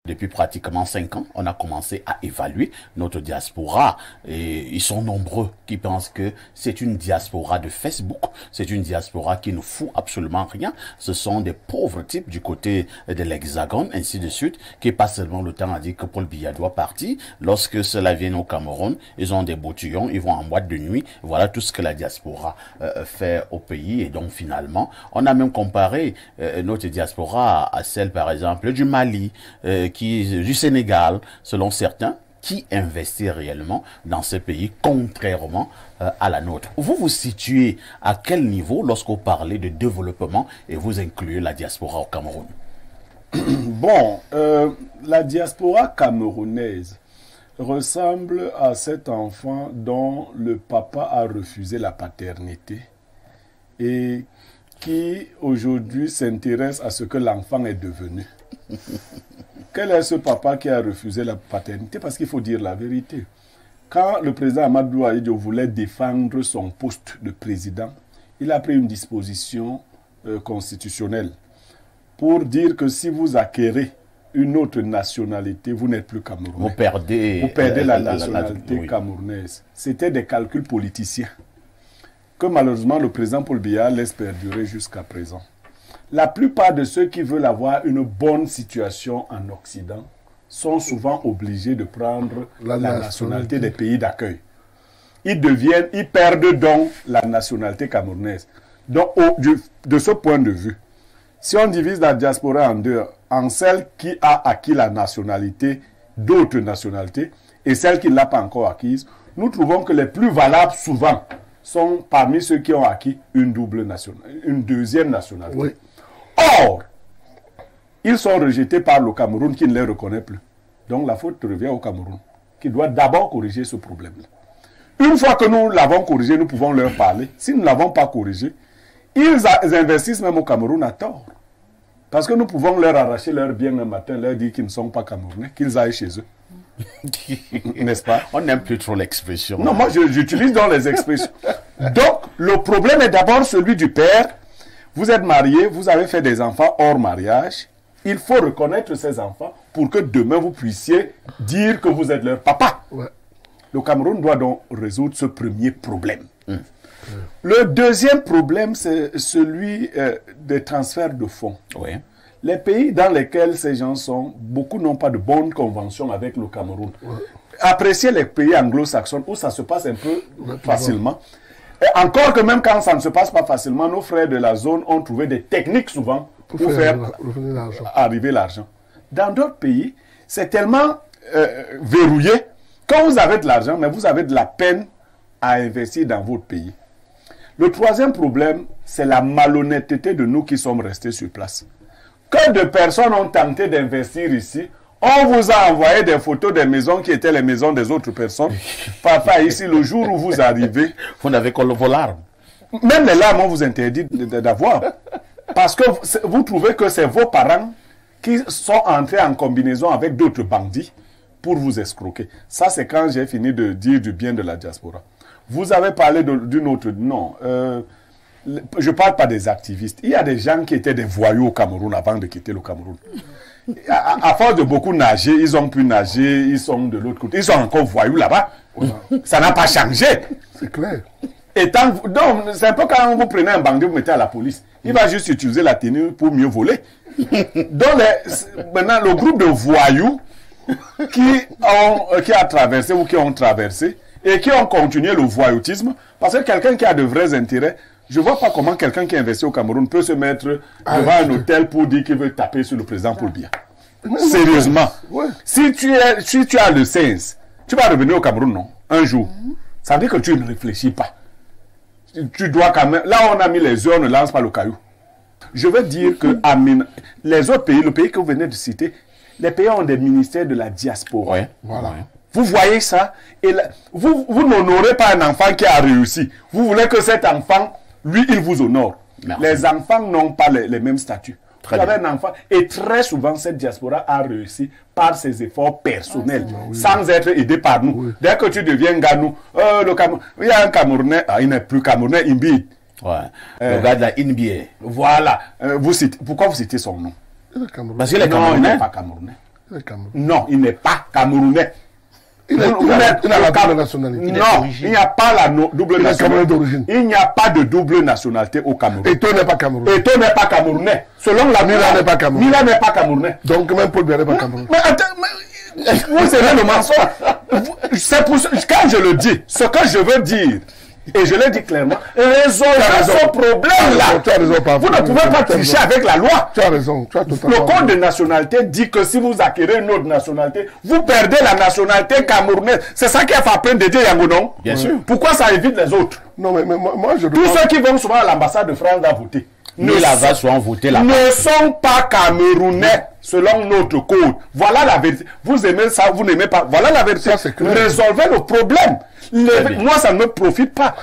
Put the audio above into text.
Depuis pratiquement 5 ans, on a commencé à évaluer notre diaspora et ils sont nombreux qui pensent que c'est une diaspora de Facebook, c'est une diaspora qui ne fout absolument rien. Ce sont des pauvres types du côté de l'Hexagone, ainsi de suite, qui passent seulement le temps à dire que Paul Biya doit partir. Lorsque cela vient au Cameroun, ils ont des boutillons, ils vont en boîte de nuit. Voilà tout ce que la diaspora fait au pays. Et donc finalement, on a même comparé notre diaspora à celle par exemple du Mali, du Sénégal, selon certains, qui investit réellement dans ces pays, contrairement à la nôtre. Vous vous situez à quel niveau lorsque vous parlez de développement et vous incluez la diaspora au Cameroun? Bon, la diaspora camerounaise ressemble à cet enfant dont le papa a refusé la paternité et qui aujourd'hui s'intéresse à ce que l'enfant est devenu. Quel est ce papa qui a refusé la paternité? Parce qu'il faut dire la vérité. Quand le président Amadou Ahidjo voulait défendre son poste de président, il a pris une disposition constitutionnelle pour dire que si vous acquérez une autre nationalité, vous n'êtes plus camerounais. Vous perdez la nationalité camerounaise. C'était des calculs politiciens que malheureusement le président Paul Biya laisse perdurer jusqu'à présent. La plupart de ceux qui veulent avoir une bonne situation en Occident sont souvent obligés de prendre la nationalité des pays d'accueil. Ils perdent donc la nationalité camerounaise. Donc, de ce point de vue, si on divise la diaspora en deux, en celle qui a acquis la nationalité d'autres nationalités et celle qui ne l'a pas encore acquise, nous trouvons que les plus valables souvent sont parmi ceux qui ont acquis une deuxième nationalité. Oui. Or, ils sont rejetés par le Cameroun qui ne les reconnaît plus. Donc la faute revient au Cameroun, qui doit d'abord corriger ce problème-là. Une fois que nous l'avons corrigé, nous pouvons leur parler. Si nous ne l'avons pas corrigé, ils investissent même au Cameroun à tort. Parce que nous pouvons leur arracher leur bien un matin, leur dire qu'ils ne sont pas Camerounais, qu'ils aillent chez eux. N'est-ce pas? On n'aime plus trop l'expression. Non, moi j'utilise dans les expressions. Donc, le problème est d'abord celui du père. Vous êtes marié, vous avez fait des enfants hors mariage. Il faut reconnaître ces enfants pour que demain vous puissiez dire que vous êtes leur papa. Ouais. Le Cameroun doit donc résoudre ce premier problème. Le deuxième problème, c'est celui des transferts de fonds. Oui. Les pays dans lesquels ces gens sont, beaucoup n'ont pas de bonnes conventions avec le Cameroun. Ouais. Appréciez les pays anglo-saxons où ça se passe un peu facilement. Et encore que même quand ça ne se passe pas facilement, nos frères de la zone ont trouvé des techniques souvent pour faire arriver l'argent. Dans d'autres pays, c'est tellement verrouillé. Quand vous avez de l'argent, mais vous avez de la peine à investir dans votre pays. Le troisième problème, c'est la malhonnêteté de nous qui sommes restés sur place. Que de personnes ont tenté d'investir ici. On vous a envoyé des photos des maisons qui étaient les maisons des autres personnes. Papa, ici, le jour où vous arrivez... Vous n'avez que vos larmes. Même les larmes, on vous interdit d'avoir. Parce que vous trouvez que c'est vos parents qui sont entrés en combinaison avec d'autres bandits pour vous escroquer. Ça, c'est quand j'ai fini de dire du bien de la diaspora. Vous avez parlé d'une autre... Non, je ne parle pas des activistes. Il y a des gens qui étaient des voyous au Cameroun avant de quitter le Cameroun. À force de beaucoup nager, ils ont pu nager, ils sont de l'autre côté. Ils sont encore voyous là-bas. Voilà. Ça n'a pas changé. C'est clair. Donc, c'est un peu quand vous prenez un bandit, vous mettez à la police. Il va juste utiliser la tenue pour mieux voler. Donc, maintenant, le groupe de voyous qui a traversé ou qui ont traversé et qui ont continué le voyoutisme, parce que quelqu'un qui a de vrais intérêts, je ne vois pas comment quelqu'un qui investit au Cameroun peut se mettre devant un hôtel pour dire qu'il veut taper sur le président Paul Biya. Sérieusement. Ouais. Si tu as le sens, tu vas revenir au Cameroun, non? Un jour. Ça veut dire que tu ne réfléchis pas. Tu dois quand même... Là, on a mis les yeux, on ne lance pas le caillou. Je veux dire que les autres pays, le pays que vous venez de citer, les pays ont des ministères de la diaspora. Ouais. Voilà. Vous voyez ça? Et là, vous n'honorez pas un enfant qui a réussi. Vous voulez que cet enfant... Lui, il vous honore. Merci. Les enfants n'ont pas les mêmes statuts. Vous avez un enfant, et très souvent, cette diaspora a réussi par ses efforts personnels, sans être aidé par nous. Oui. Dès que tu deviens Ganou, il y a un Camerounais, il n'est plus Camerounais, Imbi. Ouais. Le gars de la NBA. Voilà. Pourquoi vous citez son nom? Parce qu'il est Camerounais. Non, il n'est pas Camerounais. Non, il n'est pas camerounais. Il a la double nationalité. Non, il n'y a pas la double nationalité. Il n'y a pas de double nationalité au Cameroun. Eto'o n'est pas camerounais. Eto'o n'est pas camerounais. Selon la Mila n'est pas camerounais. Mila n'est pas camerounais. Donc même Paul Biya n'est pas camerounais. Mais attends, vous aimez le mensonge. C'est pour ça, quand je le dis, ce que je veux dire, et je l'ai dit clairement, résolvez ce problème-là. Vous ne pouvez pas tricher avec la loi. Tu as raison. Tu as totalement Le code de nationalité dit que si vous acquérez une autre nationalité, vous perdez la nationalité camerounaise. C'est ça qui a frappé Dédé Yango, non? Bien sûr. Pourquoi ça évite les autres? Non, mais moi je Tous ceux qui vont souvent à l'ambassade de France à voter ne sont pas camerounais selon notre code. Voilà la vérité. Vous aimez ça, vous n'aimez pas. Voilà la vérité. Ça, c'est clair. Résolvez le problème. Moi, ça ne me profite pas.